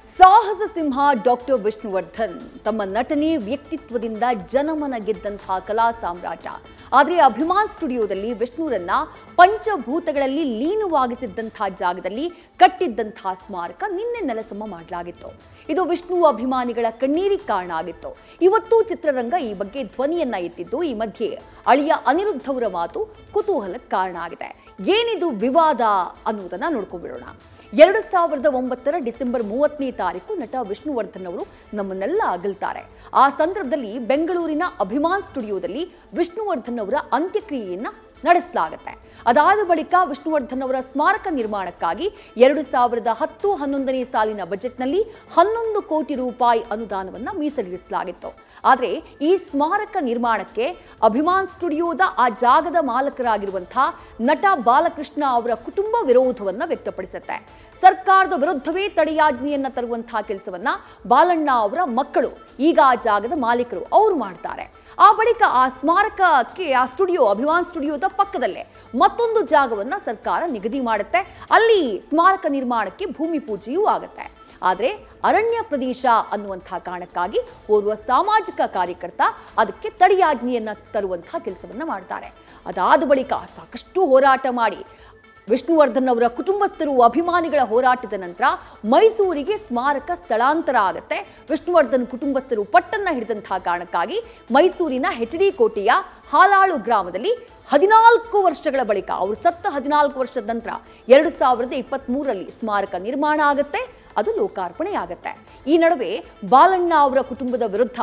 ಸಾಹಸ ಸಿಂಹ ಡಾಕ್ಟರ್ ವಿಷ್ಣುವರ್ಧನ್ ತಮ್ಮ ನಟನೆ ವ್ಯಕ್ತಿತ್ವದಿಂದ ಜನಮನ ಗೆದ್ದಂತಹ ಕಲಾ ಸಾಮ್ರಾಟ. ಆದರೆ ಅಭಿಮಾನ್ ಸ್ಟುಡಿಯೋದಲ್ಲಿ ವಿಷ್ಣುರನ್ನ ಪಂಚಭೂತಗಳಲ್ಲಿ ಲೀನವಾಗಿಸಿದ್ದಂತಹ ಜಾಗದಲ್ಲಿ ಕಟ್ಟಿದ್ದಂತಹ ಸ್ಮಾರಕ ನಿನ್ನೆ ನೆಲಸಮ ಮಾಡಲಾಗಿತ್ತು. ಇದು ವಿಷ್ಣು ಅಭಿಮಾನಿಗಳ ಕಣ್ಣೀರಿಗೆ ಕಾರಣ ಆಗಿತ್ತು. ಇವತ್ತು ಚಿತ್ರರಂಗ ಈ ಬಗ್ಗೆ ಧ್ವನಿಯನ್ನ ಎತ್ತಿದ್ದು, ಈ ಮಧ್ಯೆ ಅಳಿಯ ಅನಿರುದ್ಧ ಅವರ ಮಾತು ಕುತೂಹಲಕ್ಕೆ ಕಾರಣ ಆಗಿದೆ. ಏನಿದು ವಿವಾದ ಅನ್ನೋದನ್ನ ನೋಡ್ಕೊಂಡ್ಬಿಡೋಣ. 2009 ಡಿಸೆಂಬರ್ 30ನೇ ತಾರೀಕು ನಟ ವಿಷ್ಣುವರ್ಧನ್ ಅವರು ನಮ್ಮನ್ನೆಲ್ಲ ಅಗಲ್ತಾರೆ. ಆ ಸಂದರ್ಭದಲ್ಲಿ ಬೆಂಗಳೂರಿನ ಅಭಿಮಾನ್ ಸ್ಟುಡಿಯೋದಲ್ಲಿ ವಿಷ್ಣುವರ್ಧನ್ ಅವರ ಅಂತ್ಯಕ್ರಿಯೆಯನ್ನ ನಡೆಸಲಾಗುತ್ತೆ. ಅದಾದ ಬಳಿಕ ವಿಷ್ಣುವರ್ಧನ್ ಅವರ ಸ್ಮಾರಕ ನಿರ್ಮಾಣಕ್ಕಾಗಿ 2010-11ನೇ ಸಾಲಿನ ಬಜೆಟ್ನಲ್ಲಿ 11 ಕೋಟಿ ರೂಪಾಯಿ ಅನುದಾನವನ್ನ ಮೀಸಲಿರಿಸಲಾಗಿತ್ತು. ಆದರೆ ಈ ಸ್ಮಾರಕ ನಿರ್ಮಾಣಕ್ಕೆ ಅಭಿಮಾನ್ ಸ್ಟುಡಿಯೋದ ಆ ಜಾಗದ ಮಾಲಕರಾಗಿರುವಂತಹ ನಟ ಬಾಲಕೃಷ್ಣ ಅವರ ಕುಟುಂಬ ವಿರೋಧವನ್ನ ವ್ಯಕ್ತಪಡಿಸುತ್ತೆ. ಸರ್ಕಾರದ ವಿರುದ್ಧವೇ ತಡೆಯಾಜ್ಞೆಯನ್ನ ತರುವಂತಹ ಕೆಲಸವನ್ನ ಬಾಲಣ್ಣ ಅವರ ಮಕ್ಕಳು, ಈಗ ಆ ಜಾಗದ ಮಾಲೀಕರು, ಅವರು ಮಾಡ್ತಾರೆ. ಆ ಬಳಿಕ ಆ ಸ್ಮಾರಕಕ್ಕೆ, ಆ ಸ್ಟುಡಿಯೋ, ಅಭಿಮಾನ್ ಸ್ಟುಡಿಯೋದ ಪಕ್ಕದಲ್ಲೇ ಮತ್ತೊಂದು ಜಾಗವನ್ನ ಸರ್ಕಾರ ನಿಗದಿ ಮಾಡುತ್ತೆ. ಅಲ್ಲಿ ಸ್ಮಾರಕ ನಿರ್ಮಾಣಕ್ಕೆ ಭೂಮಿ ಪೂಜೆಯೂ ಆಗುತ್ತೆ. ಆದರೆ ಅರಣ್ಯ ಪ್ರದೇಶ ಅನ್ನುವಂತಹ ಕಾರಣಕ್ಕಾಗಿ ಓರ್ವ ಸಾಮಾಜಿಕ ಕಾರ್ಯಕರ್ತ ಅದಕ್ಕೆ ತಡೆಯಾಜ್ಞೆಯನ್ನ ತರುವಂತಹ ಕೆಲಸವನ್ನ ಮಾಡ್ತಾರೆ. ಅದಾದ ಬಳಿಕ ಸಾಕಷ್ಟು ಹೋರಾಟ ಮಾಡಿ ವಿಷ್ಣುವರ್ಧನ್ ಅವರ ಕುಟುಂಬಸ್ಥರು, ಅಭಿಮಾನಿಗಳ ಹೋರಾಟದ ನಂತರ ಮೈಸೂರಿಗೆ ಸ್ಮಾರಕ ಸ್ಥಳಾಂತರ ಆಗುತ್ತೆ. ವಿಷ್ಣುವರ್ಧನ್ ಕುಟುಂಬಸ್ಥರು ಪಟ್ಟನ್ನ ಹಿಡಿದಂತಹ ಕಾರಣಕ್ಕಾಗಿ ಮೈಸೂರಿನ HD ಕೋಟೆಯ ಹಾಲಾಳು ಗ್ರಾಮದಲ್ಲಿ 14 ವರ್ಷಗಳ ಬಳಿಕ, ಅವರು ಸತ್ತ 14 ವರ್ಷದ ನಂತರ 2023ರಲ್ಲಿ ಸ್ಮಾರಕ ನಿರ್ಮಾಣ ಆಗುತ್ತೆ. ಅದು ಲೋಕಾರ್ಪಣೆ ಆಗುತ್ತೆ. ಈ ನಡುವೆ ಬಾಲಣ್ಣ ಅವರ ಕುಟುಂಬದ ವಿರುದ್ಧ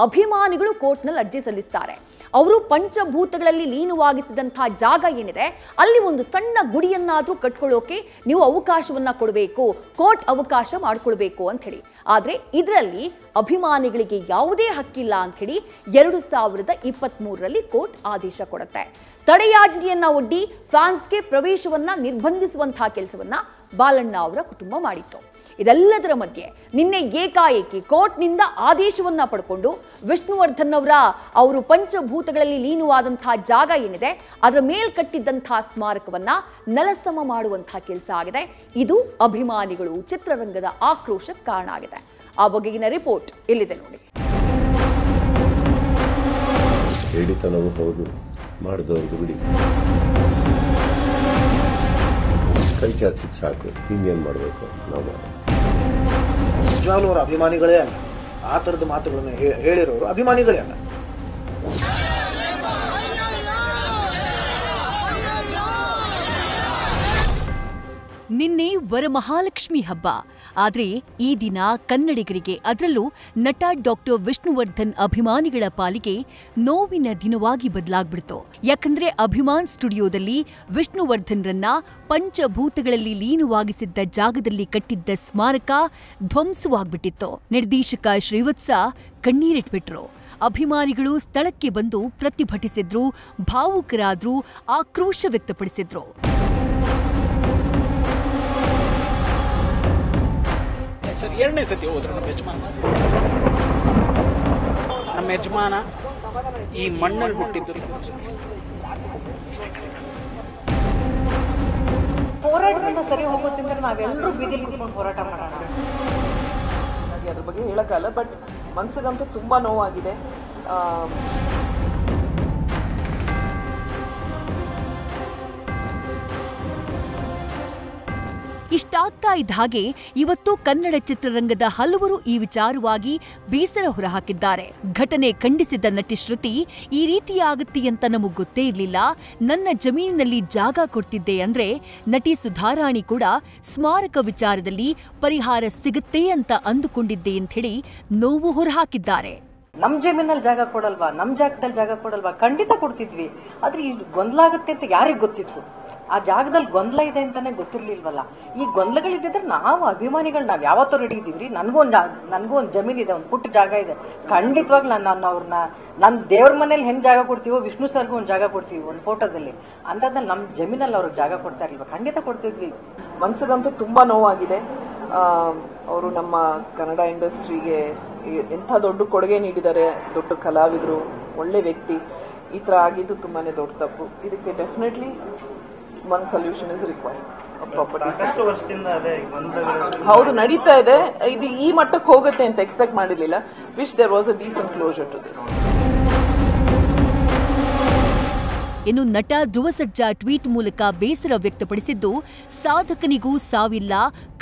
ಅಭಿಮಾನಿಗಳು ಕೋರ್ಟ್ನಲ್ಲಿ ಅರ್ಜಿ ಸಲ್ಲಿಸ್ತಾರೆ. ಅವರು ಪಂಚಭೂತಗಳಲ್ಲಿ ಲೀನವಾಗಿಸಿದಂತಹ ಜಾಗ ಏನಿದೆ, ಅಲ್ಲಿ ಒಂದು ಸಣ್ಣ ಗುಡಿಯನ್ನಾದ್ರೂ ಕಟ್ಕೊಳ್ಳೋಕೆ ನೀವು ಅವಕಾಶವನ್ನ ಕೊಡಬೇಕು, ಕೋರ್ಟ್ ಅವಕಾಶ ಮಾಡಿಕೊಳ್ಬೇಕು ಅಂತ ಹೇಳಿ. ಆದ್ರೆ ಇದರಲ್ಲಿ ಅಭಿಮಾನಿಗಳಿಗೆ ಯಾವುದೇ ಹಕ್ಕಿಲ್ಲ ಅಂತ ಹೇಳಿ 2023ರಲ್ಲಿ ಕೋರ್ಟ್ ಆದೇಶ ಕೊಡುತ್ತೆ. ತಡೆಯಾಜ್ಞೆಯನ್ನ ಒಡ್ಡಿ ಫ್ಯಾನ್ಸ್ಗೆ ಪ್ರವೇಶವನ್ನ ನಿರ್ಬಂಧಿಸುವಂತಹ ಕೆಲಸವನ್ನ ಬಾಲಣ್ಣ ಅವರ ಕುಟುಂಬ ಮಾಡಿತ್ತು. ಇದೆಲ್ಲದರ ಮಧ್ಯೆ ನಿನ್ನೆ ಏಕಾಏಕಿ ಕೋರ್ಟ್ನಿಂದ ಆದೇಶವನ್ನ ಪಡ್ಕೊಂಡು ವಿಷ್ಣುವರ್ಧನ್ ಅವರು ಪಂಚಭೂತಗಳಲ್ಲಿ ಲೀನವಾದಂತಹ ಜಾಗ ಏನಿದೆ, ಅದರ ಮೇಲ್ ಕಟ್ಟಿದ್ದಂತಹ ಸ್ಮಾರಕವನ್ನ ನೆಲಸಮ ಮಾಡುವಂತಹ ಕೆಲಸ ಆಗಿದೆ. ಇದು ಅಭಿಮಾನಿಗಳು, ಚಿತ್ರರಂಗದ ಆಕ್ರೋಶಕ್ಕೆ ಕಾರಣ ಆಗಿದೆ. ಆ ಬಗೆಗಿನ ರಿಪೋರ್ಟ್ ಇಲ್ಲಿದೆ ನೋಡಿ. ಹೇಳಿತನವೂ ಹೌದು, ಮಾಡಿದವ್ರದ್ದು ಬಿಡಿ, ಕೈ ಚಾಚಿದ್ ಸಾಕು, ಹಿಂಗೇನು ಮಾಡಬೇಕು ನಾವು. ನಿಜವಾಗ್ಲೂ ಅವರ ಅಭಿಮಾನಿಗಳೇ ಅಲ್ಲ, ಆ ಥರದ ಮಾತುಗಳನ್ನು ಹೇಳಿರೋರು ಅಭಿಮಾನಿಗಳೇ ಅಲ್ಲ. ನಿನ್ನೆ ವರಮಹಾಲಕ್ಷ್ಮಿ ಹಬ್ಬ. ಆದ್ರೆ ಈ ದಿನ ಕನ್ನಡಿಗರಿಗೆ, ಅದರಲ್ಲೂ ನಟ ಡಾಕ್ಟರ್ ವಿಷ್ಣುವರ್ಧನ್ ಅಭಿಮಾನಿಗಳ ಪಾಲಿಗೆ ನೋವಿನ ದಿನವಾಗಿ ಬದಲಾಗ್ಬಿಡ್ತು. ಯಾಕಂದ್ರೆ ಅಭಿಮಾನ್ ಸ್ಟುಡಿಯೋದಲ್ಲಿ ವಿಷ್ಣುವರ್ಧನ್ರನ್ನ ಪಂಚಭೂತಗಳಲ್ಲಿ ಲೀನವಾಗಿಸಿದ್ದ ಜಾಗದಲ್ಲಿ ಕಟ್ಟಿದ್ದ ಸ್ಮಾರಕ ಧ್ವಂಸವಾಗ್ಬಿಟ್ಟಿತ್ತು. ನಿರ್ದೇಶಕ ಶ್ರೀವತ್ಸ ಕಣ್ಣೀರಿಟ್ಬಿಟ್ರು. ಅಭಿಮಾನಿಗಳು ಸ್ಥಳಕ್ಕೆ ಬಂದು ಪ್ರತಿಭಟಿಸಿದ್ರು, ಭಾವುಕರಾದ್ರು, ಆಕ್ರೋಶ ವ್ಯಕ್ತಪಡಿಸಿದ್ರು. ಸರ್, 2ನೇ ಸತಿ ಹೋದ್ರು ನಮ್ಮ ಯಜಮಾನ ಈ ಮಣ್ಣಲ್ಲಿ ಹುಟ್ಟಿದ್ರು. ಹೋರಾಟದಿಂದ ಸರಿ ಹೋಗೋದ್ರಿಂದ ನಾವೆಲ್ಲರೂ ಬೀದಿಲಿ ಕೂತ್ಕೊಂಡು ಹೋರಾಟ ಮಾಡೋಣ. ಅದ್ರ ಬಗ್ಗೆ ಹೇಳಕ್ಕಾಗಲ್ಲ, ಬಟ್ ಮನ್ಸಿಗಂತೂ ತುಂಬಾ ನೋವಾಗಿದೆ. ಇಷ್ಟಾಗ್ತಾ ಇದ್ದ ಹಾಗೆ ಇವತ್ತು ಕನ್ನಡ ಚಿತ್ರರಂಗದ ಹಲವರು ಈ ವಿಚಾರವಾಗಿ ಬೇಸರ ಹೊರಹಾಕಿದ್ದಾರೆ. ಘಟನೆ ಖಂಡಿಸಿದ ನಟಿ ಶ್ರುತಿ, ಈ ರೀತಿಯಾಗುತ್ತೆ ಅಂತ ನಮಗ್ ಗೊತ್ತೇ ಇರ್ಲಿಲ್ಲ, ನನ್ನ ಜಮೀನಿನಲ್ಲಿ ಜಾಗ ಕೊಡ್ತಿದ್ದೆ ಅಂದ್ರೆ, ನಟಿ ಸುಧಾರಾಣಿ ಕೂಡ ಸ್ಮಾರಕ ವಿಚಾರದಲ್ಲಿ ಪರಿಹಾರ ಸಿಗುತ್ತೆ ಅಂತ ಅಂದುಕೊಂಡಿದ್ದೆ ಅಂತ ಹೇಳಿ ನೋವು ಹೊರಹಾಕಿದ್ದಾರೆ. ನಮ್ ಜಮೀನಲ್ಲಿ ಜಾಗ ಕೊಡಲ್ವಾ, ನಮ್ ಜಾಗದಲ್ಲಿ ಜಾಗ ಕೊಡಲ್ವಾ? ಖಂಡಿತ ಕೊಡ್ತಿದ್ವಿ. ಆದ್ರೆ ಈ ಗೊಂದಲ ಆಗುತ್ತೆ ಅಂತ ಯಾರಿಗ್ ಗೊತ್ತಿತ್ತು? ಆ ಜಾಗದಲ್ಲಿ ಗೊಂದಲ ಇದೆ ಅಂತಾನೆ ಗೊತ್ತಿರ್ಲಿಲ್ವಲ್ಲ. ಈ ಗೊಂದಲಗಳಿದ್ರೆ ನಾವು ಅಭಿಮಾನಿಗಳು ನಾವ್ ಯಾವತ್ತೂ ರೆಡಿ ಇದೀವ್ರಿ. ನನಗೂ ಒಂದು ಜಮೀನ್ ಇದೆ, ಒಂದು ಪುಟ್ಟ ಜಾಗ ಇದೆ. ಖಂಡಿತವಾಗ್ಲೂ ನಾನು ಅವ್ರನ್ನ ನನ್ನ ದೇವ್ರ ಮನೇಲಿ ಹೆಂಗ್ ಜಾಗ ಕೊಡ್ತೀವೋ, ವಿಷ್ಣು ಸರ್ಗೂ ಒಂದು ಜಾಗ ಕೊಡ್ತೀವಿ ಒಂದು ಫೋಟೋದಲ್ಲಿ. ಅಂಥದ್ದಲ್ಲಿ ನಮ್ಮ ಜಮೀನಲ್ಲಿ ಅವ್ರಿಗೆ ಜಾಗ ಕೊಡ್ತಾ ಇರ್ಲಿಲ್ವ? ಖಂಡಿತ ಕೊಡ್ತಿದ್ವಿ. ಮನ್ಸಿಗಂತೂ ತುಂಬಾ ನೋವಾಗಿದೆ. ಅವರು ನಮ್ಮ ಕನ್ನಡ ಇಂಡಸ್ಟ್ರಿಗೆ ಎಂಥ ದೊಡ್ಡ ಕೊಡುಗೆ ನೀಡಿದ್ದಾರೆ, ದೊಡ್ಡ ಕಲಾವಿದರು, ಒಳ್ಳೆ ವ್ಯಕ್ತಿ. ಈ ಥರ ಆಗಿದ್ದು ತುಂಬಾನೇ ದೊಡ್ಡ ತಪ್ಪು. ಇದಕ್ಕೆ definitely one solution is required. Properties ಹೌದು ನಡೀತಾ ಇದೆ. ಇದು ಈ ಮಟ್ಟಕ್ಕೆ ಹೋಗುತ್ತೆ ಅಂತ ಎಕ್ಸ್ಪೆಕ್ಟ್ ಮಾಡಿರ್ಲಿಲ್ಲ. Wish there was a decent closure to this. ಇನ್ನು ನಟ ಧ್ರುವ ಸರ್ಜಾ ಟ್ವೀಟ್ ಮೂಲಕ ಬೇಸರ ವ್ಯಕ್ತಪಡಿಸಿದ್ದು, ಸಾಧಕನಿಗೂ ಸಾವಿಲ್ಲ,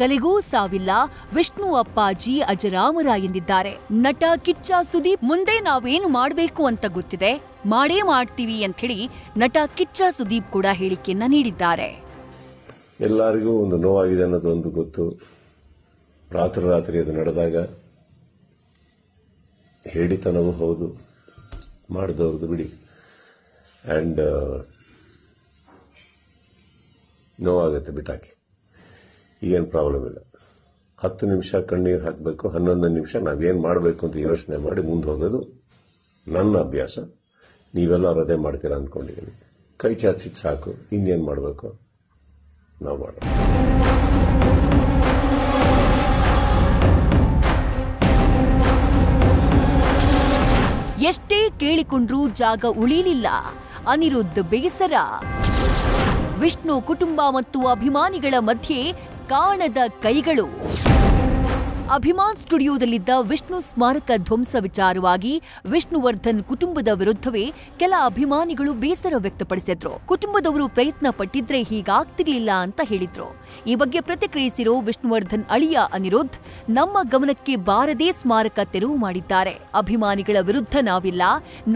ಕಲೆಗೂ ಸಾವಿಲ್ಲ, ವಿಷ್ಣು ಅಪ್ಪಾಜಿ ಅಜರಾಮರ ಎಂದಿದ್ದಾರೆ. ನಟ ಕಿಚ್ಚ ಸುದೀಪ್, ಮುಂದೆ ನಾವೇನು ಮಾಡಬೇಕು ಅಂತ ಗೊತ್ತಿದೆ, ಮಾಡೇ ಮಾಡ್ತೀವಿ ಅಂತ ಹೇಳಿ ನಟ ಕಿಚ್ಚ ಸುದೀಪ್ ಕೂಡ ಹೇಳಿಕೆಯನ್ನ ನೀಡಿದ್ದಾರೆ. ಎಲ್ಲರಿಗೂ ಒಂದು ನೋವಾಗಿದೆ ಅನ್ನೋದು ಒಂದು ಗೊತ್ತು. ರಾತ್ರಿ ಅದು ನಡೆದಾಗ ಹೇಳಿತನವೂ ಹೌದು, ಮಾಡಿದವ್ರದ್ದು ಬಿಡಿ. ಆ್ಯಂಡ್ ನೋವಾಗುತ್ತೆ, ಬಿಟ್ಟಾಕಿ, ಈಗೇನು ಪ್ರಾಬ್ಲಮ್ ಇಲ್ಲ. 10 ನಿಮಿಷ ಕಣ್ಣೀರು ಹಾಕಬೇಕು, 11 ನಿಮಿಷ ನಾವೇನು ಮಾಡಬೇಕು ಅಂತ ಯೋಚನೆ ಮಾಡಿ ಮುಂದೆ ಹೋಗೋದು ನನ್ನ ಅಭ್ಯಾಸ. ನೀವೆಲ್ಲರೂ ಅದೇ ಮಾಡ್ತೀರಾ ಅಂದ್ಕೊಂಡಿದ್ದೀನಿ. ಕೈ ಚಾಚಿದ್ ಸಾಕು, ಇನ್ನೇನು ಮಾಡಬೇಕು ನಾವು ಮಾಡೋಣ. ಎಷ್ಟೇ ಕೇಳಿಕೊಂಡ್ರೂ ಜಾಗ ಉಳಿಲಿಲ್ಲ, ಅನಿರುದ್ಧ್ ಬೇಸರ. ವಿಷ್ಣು ಕುಟುಂಬ ಮತ್ತು ಅಭಿಮಾನಿಗಳ ಮಧ್ಯೆ ಕಾಣದ ಕೈಗಳು. ಅಭಿಮಾನ್ ಸ್ಟುಡಿಯೋದಲ್ಲಿದ್ದ ವಿಷ್ಣು ಸ್ಮಾರಕ ಧ್ವಂಸ ವಿಚಾರವಾಗಿ ವಿಷ್ಣುವರ್ಧನ್ ಕುಟುಂಬದ ವಿರುದ್ಧವೇ ಕೆಲ ಅಭಿಮಾನಿಗಳು ಬೇಸರ ವ್ಯಕ್ತಪಡಿಸಿದ್ರು. ಕುಟುಂಬದವರು ಪ್ರಯತ್ನ ಪಟ್ಟಿದ್ರೆ ಹೀಗಾಗ್ತಿರ್ಲಿಲ್ಲ ಅಂತ ಹೇಳಿದ್ರು. ಈ ಬಗ್ಗೆ ಪ್ರತಿಕ್ರಿಯಿಸಿರೋ ವಿಷ್ಣುವರ್ಧನ್ ಅಳಿಯ ಅನಿರುದ್ಧ್, ನಮ್ಮ ಗಮನಕ್ಕೆ ಬಾರದೇ ಸ್ಮಾರಕ ತೆರವು ಮಾಡಿದ್ದಾರೆ. ಅಭಿಮಾನಿಗಳ ವಿರುದ್ಧ ನಾವಿಲ್ಲ,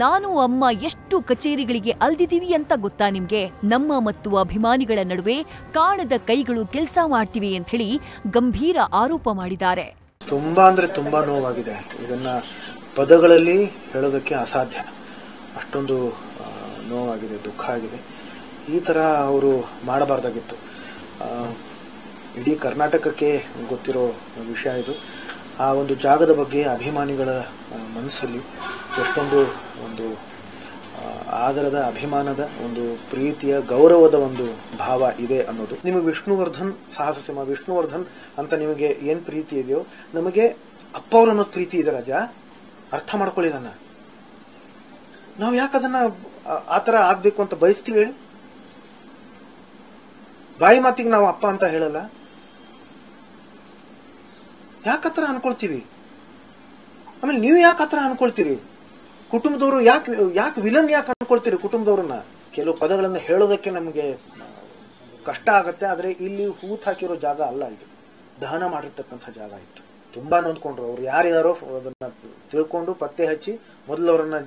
ನಾನು ಅಮ್ಮ ಎಷ್ಟು ಕಚೇರಿಗಳಿಗೆ ಅಲ್ದಿದೀವಿ ಅಂತ ಗೊತ್ತಾ ನಿಮ್ಗೆ? ನಮ್ಮ ಮತ್ತು ಅಭಿಮಾನಿಗಳ ನಡುವೆ ಕಾಣದ ಕೈಗಳು ಕೆಲಸ ಮಾಡ್ತಿವೆ ಅಂತ ಹೇಳಿ ಗಂಭೀರ ಆರೋಪ ಮಾಡಿದ್ದಾರೆ. ತುಂಬಾ ಅಂದ್ರೆ ತುಂಬಾ ನೋವಾಗಿದೆ. ಇದನ್ನ ಪದಗಳಲ್ಲಿ ಹೇಳೋದಕ್ಕೆ ಅಸಾಧ್ಯ. ಅಷ್ಟೊಂದು ನೋವಾಗಿದೆ, ದುಃಖ ಆಗಿದೆ. ಈ ತರ ಅವರು ಮಾಡಬಾರ್ದಾಗಿತ್ತು. ಇಡೀ ಕರ್ನಾಟಕಕ್ಕೆ ಗೊತ್ತಿರೋ ವಿಷಯ ಇದು. ಆ ಒಂದು ಜಾಗದ ಬಗ್ಗೆ ಅಭಿಮಾನಿಗಳ ಮನಸ್ಸಲ್ಲಿ ಎಷ್ಟೊಂದು ಒಂದು ಆದರದ, ಅಭಿಮಾನದ, ಒಂದು ಪ್ರೀತಿಯ, ಗೌರವದ ಒಂದು ಭಾವ ಇದೆ ಅನ್ನೋದು. ನಿಮಗೆ ವಿಷ್ಣುವರ್ಧನ್ ಸಾಹಸ ಸಿಂಹ, ವಿಷ್ಣುವರ್ಧನ್ ಅಂತ ನಿಮಗೆ ಏನ್ ಪ್ರೀತಿ ಇದೆಯೋ, ನಮಗೆ ಅಪ್ಪ ಅವ್ರ ಅನ್ನೋದು ಪ್ರೀತಿ ಇದೆ ರಾಜ. ಅರ್ಥ ಮಾಡ್ಕೊಳ್ಳಿ ನನ್ನ. ನಾವು ಯಾಕದನ್ನ ಆತರ ಆಗ್ಬೇಕು ಅಂತ ಬಯಸ್ತೀವಿ ಹೇಳಿ? ಬಾಯಿ ಮಾತಿಗೆ ನಾವು ಅಪ್ಪ ಅಂತ ಹೇಳಲ್ಲ, ಯಾಕತ್ರ ಅನ್ಕೊಳ್ತೀವಿ? ಆಮೇಲೆ ನೀವು ಯಾಕೆ ಆತರ ಅನ್ಕೊಳ್ತೀರಿ? ಕುಟುಂಬದವರು ಯಾಕೆ ವಿಲನ್ ಯಾಕೆ ಅನ್ಕೊಳ್ತೀರಿ ಕುಟುಂಬದವ್ರನ್ನ? ಕೆಲವು ಪದಗಳನ್ನು ಹೇಳೋದಕ್ಕೆ ನಮಗೆ ಕಷ್ಟ ಆಗತ್ತೆ. ಆದ್ರೆ ಇಲ್ಲಿ ಹೂತ್ ಹಾಕಿರೋ ಜಾಗ ಅಲ್ಲ, ಇದು ದಹನ ಮಾಡಿರ್ತಕ್ಕಂಥ ಜಾಗ ಇತ್ತು. ತುಂಬಾ ನೊಂದ್ಕೊಂಡ್ರು. ಅವ್ರು ಯಾರಿದಾರೋ ಅದನ್ನ ತಿಳ್ಕೊಂಡು ಪತ್ತೆ ಹಚ್ಚಿ ಮೊದಲು ಅವರನ್ನ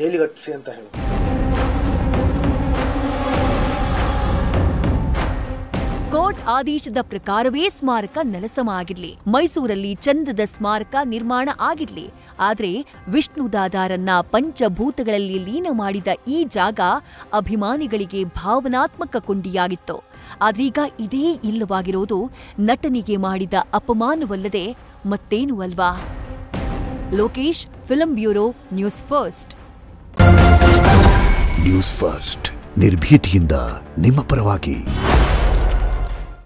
ಜೈಲಿಗೆ ಹಟ್ಟಿಸಿ ಅಂತ ಹೇಳಿದ್ರು. ಕೋರ್ಟ್ ಆದೇಶದ ಪ್ರಕಾರವೇ ಸ್ಮಾರಕ ನೆಲಸಮ ಆಗಿರ್ಲಿ, ಮೈಸೂರಲ್ಲಿ ಚಂದದ ಸ್ಮಾರಕ ನಿರ್ಮಾಣ ಆಗಿರ್ಲಿ, ಆದ್ರೆ ವಿಷ್ಣು ದಾದಾರನ್ನ ಪಂಚಭೂತಗಳಲ್ಲಿ ಲೀನ ಮಾಡಿದ ಈ ಜಾಗ ಅಭಿಮಾನಿಗಳಿಗೆ ಭಾವನಾತ್ಮಕ ಕೊಂಡಿಯಾಗಿತ್ತು. ಆದ್ರೀಗ ಇದೇ ಇಲ್ಲವಾಗಿರೋದು ನಟನಿಗೆ ಮಾಡಿದ ಅಪಮಾನವಲ್ಲದೆ ಮತ್ತೇನು ಅಲ್ವಾ? Lokesh, film bureau, news first. News first ನಿರ್ಭೀತಿಯಿಂದ ನಿಮ್ಮ ಪರವಾಗಿ.